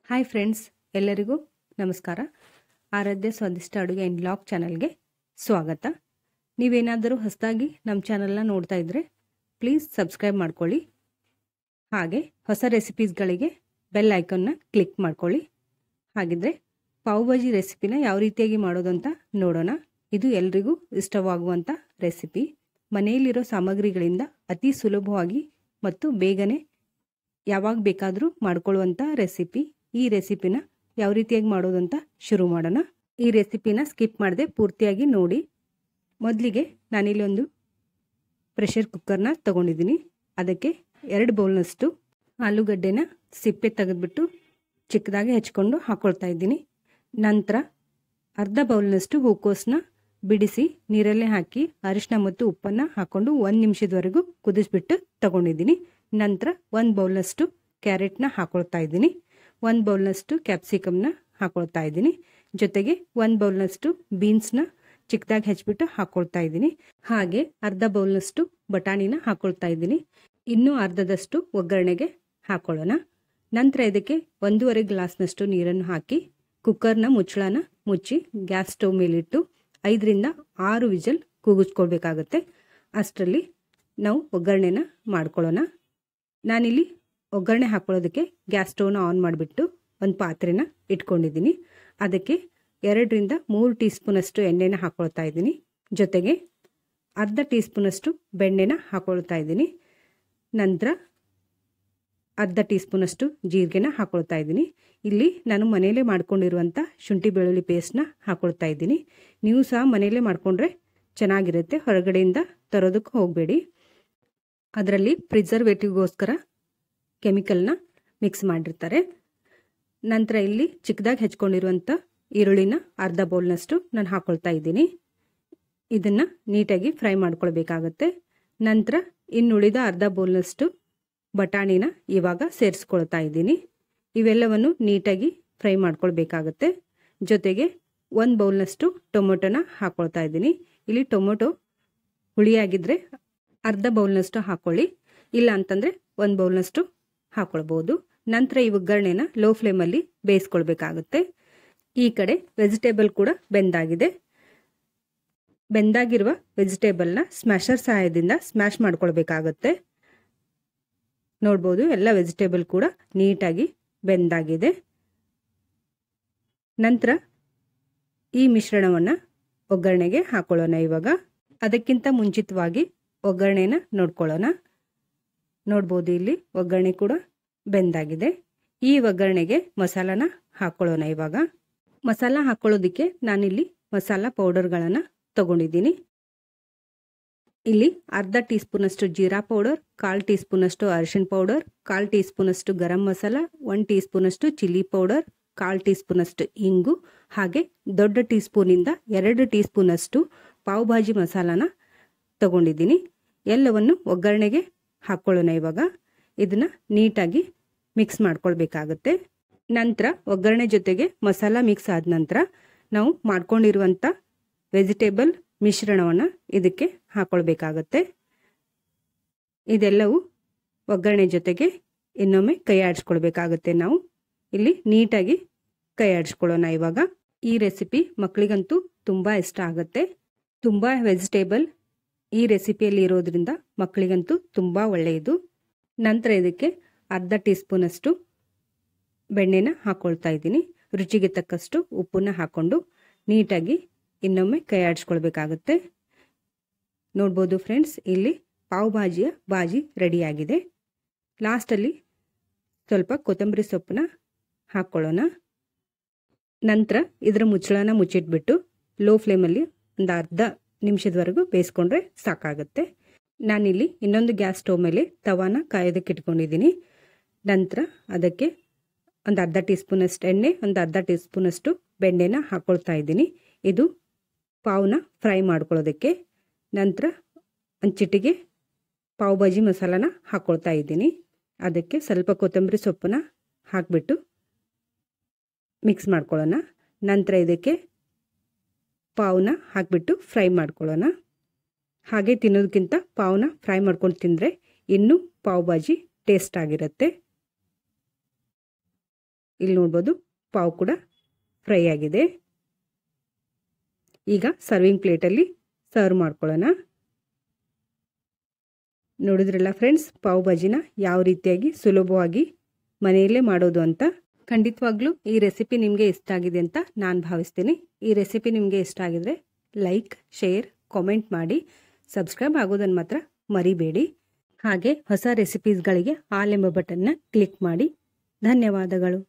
Hi friends, ಎಲ್ಲರಿಗೂ ನಮಸ್ಕಾರ. ಆರಾಧ್ಯ ಸ್ವಾದಿಷ್ಟ ಅಡುಗೆ ಆ್ಯಂಡ್ ಬ್ಲಾಗ್ ಚಾನಲ್ಗೆ ಸ್ವಾಗತ. ನೀವೇನಾದರೂ ಹೊಸದಾಗಿ ನಮ್ಮ ಚಾನಲ್ನ ನೋಡ್ತಾ ಇದ್ದರೆ ಪ್ಲೀಸ್ ಸಬ್ಸ್ಕ್ರೈಬ್ ಮಾಡ್ಕೊಳ್ಳಿ. ಹಾಗೆ ಹೊಸ ರೆಸಿಪೀಸ್ಗಳಿಗೆ ಬೆಲ್ ಐಕನ್ನ ಕ್ಲಿಕ್ ಮಾಡ್ಕೊಳ್ಳಿ. ಹಾಗಿದ್ರೆ ಪಾವ್ ಭಾಜಿ ರೆಸಿಪಿನ ಯಾವ ರೀತಿಯಾಗಿ ಮಾಡೋದು ಅಂತ ನೋಡೋಣ. ಇದು ಎಲ್ರಿಗೂ ಇಷ್ಟವಾಗುವಂಥ ರೆಸಿಪಿ. ಮನೆಯಲ್ಲಿರೋ ಸಾಮಗ್ರಿಗಳಿಂದ ಅತಿ ಸುಲಭವಾಗಿ ಮತ್ತು ಬೇಗನೆ ಯಾವಾಗ ಬೇಕಾದರೂ ಮಾಡ್ಕೊಳ್ಳುವಂಥ ರೆಸಿಪಿ. ಈ ರೆಸಿಪಿನ ಯಾವ ರೀತಿಯಾಗಿ ಮಾಡೋದು ಅಂತ ಶುರು ಮಾಡೋಣ. ಈ ರೆಸಿಪಿನ ಸ್ಕಿಪ್ ಮಾಡದೆ ಪೂರ್ತಿಯಾಗಿ ನೋಡಿ. ಮೊದಲಿಗೆ ನಾನಿಲ್ಲಿ ಒಂದು ಪ್ರೆಷರ್ ಕುಕ್ಕರ್ನ ತಗೊಂಡಿದ್ದೀನಿ. ಅದಕ್ಕೆ 2 ಬೌಲ್ನಷ್ಟು ಆಲೂಗಡ್ಡೆನ ಸಿಪ್ಪೆ ತೆಗೆದುಬಿಟ್ಟು ಚಿಕ್ಕದಾಗಿ ಹೆಚ್ಕೊಂಡು ಹಾಕ್ಕೊಳ್ತಾ ಇದ್ದೀನಿ. ನಂತರ ಅರ್ಧ ಬೌಲ್ನಷ್ಟು ಹೂಕೋಸನ್ನ ಬಿಡಿಸಿ ನೀರಲ್ಲೇ ಹಾಕಿ ಅರಿಶಿನ ಮತ್ತು ಉಪ್ಪನ್ನು ಹಾಕ್ಕೊಂಡು 1 ನಿಮಿಷದವರೆಗೂ ಕುದಿಸ್ಬಿಟ್ಟು ತಗೊಂಡಿದ್ದೀನಿ. ನಂತರ 1 ಬೌಲ್ನಷ್ಟು ಕ್ಯಾರೆಟ್ನ ಹಾಕ್ಕೊಳ್ತಾ ಇದ್ದೀನಿ. 1 ಬೌಲ್ನಷ್ಟು ಕ್ಯಾಪ್ಸಿಕಮ್ನ ಹಾಕ್ಕೊಳ್ತಾ ಇದ್ದೀನಿ. ಜೊತೆಗೆ 1 ಬೌಲ್ನಷ್ಟು ಬೀನ್ಸ್ನ ಚಿಕ್ಕದಾಗಿ ಹೆಚ್ಚಿಬಿಟ್ಟು ಹಾಕ್ಕೊಳ್ತಾ ಇದ್ದೀನಿ. ಹಾಗೆ ಅರ್ಧ ಬೌಲ್ನಷ್ಟು ಬಟಾಣಿನ ಹಾಕ್ಕೊಳ್ತಾ ಇದ್ದೀನಿ. ಇನ್ನೂ ಅರ್ಧದಷ್ಟು ಒಗ್ಗರಣೆಗೆ ಹಾಕ್ಕೊಳ್ಳೋಣ. ನಂತರ ಇದಕ್ಕೆ 1.5 ಗ್ಲಾಸ್ನಷ್ಟು ನೀರನ್ನು ಹಾಕಿ ಕುಕ್ಕರ್ನ ಮುಚ್ಚಳನ ಮುಚ್ಚಿ ಗ್ಯಾಸ್ ಸ್ಟವ್ ಮೇಲಿಟ್ಟು 5 ರಿಂದ 6 ವಿಜಲ್ ಕೂಗಿಸ್ಕೊಳ್ಬೇಕಾಗತ್ತೆ. ಅಷ್ಟರಲ್ಲಿ ನಾವು ಒಗ್ಗರಣೆನ ಮಾಡ್ಕೊಳ್ಳೋಣ. ನಾನಿಲ್ಲಿ ಒಗ್ಗರಣೆ ಹಾಕ್ಕೊಳ್ಳೋದಕ್ಕೆ ಗ್ಯಾಸ್ ಸ್ಟವ್ನ ಆನ್ ಮಾಡಿಬಿಟ್ಟು ಒಂದು ಪಾತ್ರೆನ ಇಟ್ಕೊಂಡಿದ್ದೀನಿ. ಅದಕ್ಕೆ 2 ರಿಂದ 3 ಟೀ ಸ್ಪೂನಷ್ಟು ಎಣ್ಣೆನ ಹಾಕ್ಕೊಳ್ತಾ ಇದ್ದೀನಿ. ಜೊತೆಗೆ ಅರ್ಧ ಟೀ ಸ್ಪೂನಷ್ಟು ಬೆಣ್ಣೆನ ಹಾಕ್ಕೊಳ್ತಾ ಇದ್ದೀನಿ. ನಂತರ ಅರ್ಧ ಟೀ ಸ್ಪೂನಷ್ಟು ಜೀರಿಗೆನ ಹಾಕ್ಕೊಳ್ತಾ ಇದ್ದೀನಿ. ಇಲ್ಲಿ ನಾನು ಮನೆಯಲ್ಲೇ ಮಾಡ್ಕೊಂಡಿರುವಂಥ ಶುಂಠಿ ಬೆಳ್ಳುಳ್ಳಿ ಪೇಸ್ಟ್ನ ಹಾಕ್ಕೊಳ್ತಾ ಇದ್ದೀನಿ. ನೀವು ಸಹ ಮನೆಯಲ್ಲೇ ಮಾಡಿಕೊಂಡ್ರೆ ಚೆನ್ನಾಗಿರುತ್ತೆ. ಹೊರಗಡೆಯಿಂದ ತರೋದಕ್ಕೆ ಹೋಗಬೇಡಿ. ಅದರಲ್ಲಿ ಪ್ರಿಸರ್ವೇಟಿವ್ಗೋಸ್ಕರ ಕೆಮಿಕಲ್ನ ಮಿಕ್ಸ್ ಮಾಡಿರ್ತಾರೆ. ನಂತರ ಇಲ್ಲಿ ಚಿಕ್ಕದಾಗಿ ಹೆಚ್ಕೊಂಡಿರುವಂಥ ಈರುಳ್ಳಿನ ಅರ್ಧ ಬೌಲ್ನಷ್ಟು ನಾನು ಹಾಕ್ಕೊಳ್ತಾ ಇದ್ದೀನಿ. ಇದನ್ನು ನೀಟಾಗಿ ಫ್ರೈ ಮಾಡ್ಕೊಳ್ಬೇಕಾಗತ್ತೆ. ನಂತರ ಇನ್ನುಳಿದ ಅರ್ಧ ಬೌಲ್ನಷ್ಟು ಬಟಾಣಿನ ಇವಾಗ ಸೇರಿಸ್ಕೊಳ್ತಾ ಇದ್ದೀನಿ. ಇವೆಲ್ಲವನ್ನು ನೀಟಾಗಿ ಫ್ರೈ ಮಾಡ್ಕೊಳ್ಬೇಕಾಗತ್ತೆ. ಜೊತೆಗೆ 1 ಬೌಲ್ನಷ್ಟು ಟೊಮೊಟೊನ ಹಾಕ್ಕೊಳ್ತಾ ಇದ್ದೀನಿ. ಇಲ್ಲಿ ಟೊಮೊಟೊ ಹುಳಿಯಾಗಿದ್ದರೆ ಅರ್ಧ ಬೌಲ್ನಷ್ಟು ಹಾಕ್ಕೊಳ್ಳಿ, ಇಲ್ಲ ಅಂತಂದರೆ 1 ಬೌಲ್ನಷ್ಟು ಹಾಕ್ಕೊಳ್ಬೋದು. ನಂತರ ಈ ಒಗ್ಗರಣೆನ ಲೋ ಫ್ಲೇಮಲ್ಲಿ ಬೇಯಿಸ್ಕೊಳ್ಬೇಕಾಗುತ್ತೆ. ಈ ಕಡೆ ವೆಜಿಟೇಬಲ್ ಕೂಡ ಬೆಂದಾಗಿದೆ. ಬೆಂದಾಗಿರುವ ವೆಜಿಟೇಬಲ್ನ ಸ್ಮ್ಯಾಶರ್ ಸಹಾಯದಿಂದ ಸ್ಮ್ಯಾಶ್ ಮಾಡ್ಕೊಳ್ಬೇಕಾಗತ್ತೆ. ನೋಡ್ಬೋದು, ಎಲ್ಲ ವೆಜಿಟೇಬಲ್ ಕೂಡ ನೀಟಾಗಿ ಬೆಂದಾಗಿದೆ. ನಂತರ ಈ ಮಿಶ್ರಣವನ್ನು ಒಗ್ಗರಣೆಗೆ ಹಾಕೊಳ್ಳೋಣ. ಇವಾಗ ಅದಕ್ಕಿಂತ ಮುಂಚಿತವಾಗಿ ಒಗ್ಗರಣೆನ ನೋಡ್ಕೊಳ್ಳೋಣ. ನೋಡ್ಬೋದು, ಇಲ್ಲಿ ಒಗ್ಗರಣೆ ಕೂಡ ಬೆಂದಾಗಿದೆ. ಈ ಒಗ್ಗರಣೆಗೆ ಮಸಾಲಾನ ಹಾಕ್ಕೊಳ್ಳೋಣ. ಇವಾಗ ಮಸಾಲ ಹಾಕ್ಕೊಳ್ಳೋದಕ್ಕೆ ನಾನಿಲ್ಲಿ ಮಸಾಲ ಪೌಡರ್ಗಳನ್ನು ತಗೊಂಡಿದ್ದೀನಿ. ಇಲ್ಲಿ ಅರ್ಧ ಟೀ ಸ್ಪೂನಷ್ಟು ಜೀರಾ ಪೌಡರ್, 1/4 ಟೀ ಸ್ಪೂನಷ್ಟು ಅರಿಶಿನ ಪೌಡರ್, 1/4 ಟೀ ಸ್ಪೂನಷ್ಟು ಗರಂ ಮಸಾಲ, 1 ಟೀ ಸ್ಪೂನಷ್ಟು ಚಿಲ್ಲಿ ಪೌಡರ್, 1/4 ಟೀ ಸ್ಪೂನಷ್ಟು ಇಂಗು, ಹಾಗೆ ದೊಡ್ಡ ಟೀ ಸ್ಪೂನಿಂದ 2 ಟೀ ಸ್ಪೂನಷ್ಟು ಪಾವ್ ಭಾಜಿ ಮಸಾಲಾನ ತಗೊಂಡಿದ್ದೀನಿ. ಎಲ್ಲವನ್ನು ಒಗ್ಗರಣೆಗೆ ಹಾಕ್ಕೊಳ್ಳೋಣ. ಇವಾಗ ಇದನ್ನು ನೀಟಾಗಿ ಮಿಕ್ಸ್ ಮಾಡ್ಕೊಳ್ಬೇಕಾಗತ್ತೆ. ನಂತರ ಒಗ್ಗರಣೆ ಜೊತೆಗೆ ಮಸಾಲ ಮಿಕ್ಸ್ ಆದ ನಂತರ ನಾವು ಮಾಡ್ಕೊಂಡಿರುವಂಥ ವೆಜಿಟೇಬಲ್ ಮಿಶ್ರಣವನ್ನು ಇದಕ್ಕೆ ಹಾಕ್ಕೊಳ್ಬೇಕಾಗತ್ತೆ. ಇದೆಲ್ಲವೂ ಒಗ್ಗರಣೆ ಜೊತೆಗೆ ಇನ್ನೊಮ್ಮೆ ಕೈ ಆಡಿಸ್ಕೊಳ್ಬೇಕಾಗತ್ತೆ. ನಾವು ಇಲ್ಲಿ ನೀಟಾಗಿ ಕೈ ಆಡಿಸ್ಕೊಳ್ಳೋಣ. ಇವಾಗ ಈ ರೆಸಿಪಿ ಮಕ್ಕಳಿಗಂತೂ ತುಂಬ ಇಷ್ಟ ಆಗುತ್ತೆ. ತುಂಬ ವೆಜಿಟೇಬಲ್ ಈ ರೆಸಿಪಿಯಲ್ಲಿ ಇರೋದ್ರಿಂದ ಮಕ್ಕಳಿಗಂತೂ ತುಂಬ ಒಳ್ಳೆಯದು. ನಂತರ ಇದಕ್ಕೆ ಅರ್ಧ ಟೀ ಸ್ಪೂನಷ್ಟು ಬೆಣ್ಣೆನ ಹಾಕ್ಕೊಳ್ತಾ ಇದ್ದೀನಿ. ರುಚಿಗೆ ತಕ್ಕಷ್ಟು ಉಪ್ಪನ್ನ ಹಾಕ್ಕೊಂಡು ನೀಟಾಗಿ ಇನ್ನೊಮ್ಮೆ ಕೈ ಆಡಿಸ್ಕೊಳ್ಬೇಕಾಗತ್ತೆ. ನೋಡ್ಬೋದು ಫ್ರೆಂಡ್ಸ್, ಇಲ್ಲಿ ಪಾವ್ ಭಾಜಿಯ ಬಾಜಿ ರೆಡಿಯಾಗಿದೆ. ಲಾಸ್ಟಲ್ಲಿ ಸ್ವಲ್ಪ ಕೊತ್ತಂಬರಿ ಸೊಪ್ಪನ್ನ ಹಾಕ್ಕೊಳ್ಳೋಣ. ನಂತರ ಇದರ ಮುಚ್ಚಳನ ಮುಚ್ಚಿಟ್ಬಿಟ್ಟು ಲೋ ಫ್ಲೇಮಲ್ಲಿ ಒಂದು ಅರ್ಧ ನಿಮಿಷದವರೆಗೂ ಬೇಯಿಸ್ಕೊಂಡ್ರೆ ಸಾಕಾಗುತ್ತೆ. ನಾನಿಲ್ಲಿ ಇನ್ನೊಂದು ಗ್ಯಾಸ್ ಸ್ಟವ್ ಮೇಲೆ ತವಾನ ಕಾಯೋದಕ್ಕೆ ಇಟ್ಕೊಂಡಿದ್ದೀನಿ. ನಂತರ ಅದಕ್ಕೆ ಒಂದು ಅರ್ಧ ಟೀ ಸ್ಪೂನಷ್ಟು ಎಣ್ಣೆ, ಒಂದು ಅರ್ಧ ಟೀ ಸ್ಪೂನಷ್ಟು ಬೆಣ್ಣೆನ ಹಾಕ್ಕೊಳ್ತಾ ಇದ್ದೀನಿ. ಇದು ಪಾವ್ನ ಫ್ರೈ ಮಾಡ್ಕೊಳ್ಳೋದಕ್ಕೆ. ನಂತರ ಒಂದು ಚಿಟಿಗೆ ಪಾವ್ ಭಾಜಿ ಮಸಾಲಾನ ಹಾಕ್ಕೊಳ್ತಾ ಇದ್ದೀನಿ. ಅದಕ್ಕೆ ಸ್ವಲ್ಪ ಕೊತ್ತಂಬರಿ ಸೊಪ್ಪನ್ನ ಹಾಕಿಬಿಟ್ಟು ಮಿಕ್ಸ್ ಮಾಡ್ಕೊಳ್ಳೋಣ. ನಂತರ ಇದಕ್ಕೆ ಪಾವ್ನ ಹಾಕಿಬಿಟ್ಟು ಫ್ರೈ ಮಾಡ್ಕೊಳ್ಳೋಣ. ಹಾಗೆ ತಿನ್ನೋದಕ್ಕಿಂತ ಪಾವ್ನ ಫ್ರೈ ಮಾಡ್ಕೊಂಡು ತಿಂದರೆ ಇನ್ನೂ ಪಾವ್ ಭಾಜಿ ಟೇಸ್ಟ್ ಆಗಿರುತ್ತೆ. ಇಲ್ಲಿ ನೋಡ್ಬೋದು ಪಾವ್ ಕೂಡ ಫ್ರೈ ಆಗಿದೆ. ಈಗ ಸರ್ವಿಂಗ್ ಪ್ಲೇಟಲ್ಲಿ ಸರ್ವ್ ಮಾಡ್ಕೊಳ್ಳೋಣ. ನೋಡಿದ್ರಲ್ಲ ಫ್ರೆಂಡ್ಸ್, ಪಾವ್ ಭಾಜಿನ ಯಾವ ರೀತಿಯಾಗಿ ಸುಲಭವಾಗಿ ಮನೆಯಲ್ಲೇ ಮಾಡೋದು ಅಂತ. ಖಂಡಿತವಾಗ್ಲೂ ಈ ರೆಸಿಪಿ ನಿಮಗೆ ಇಷ್ಟ ಆಗಿದೆ ಅಂತ ನಾನು ಭಾವಿಸ್ತೀನಿ. ಈ ರೆಸಿಪಿ ನಿಮಗೆ ಇಷ್ಟ ಆಗಿದ್ರೆ ಲೈಕ್, ಶೇರ್, ಕಾಮೆಂಟ್ ಮಾಡಿ. ಸಬ್ಸ್ಕ್ರೈಬ್ ಆಗೋದನ್ನು ಮಾತ್ರ ಮರಿಬೇಡಿ. ಹಾಗೆ ಹೊಸ ರೆಸಿಪೀಸ್ಗಳಿಗೆ ಆಲ್ ಎಂಬ ಬಟನ್ನ ಕ್ಲಿಕ್ ಮಾಡಿ. ಧನ್ಯವಾದಗಳು.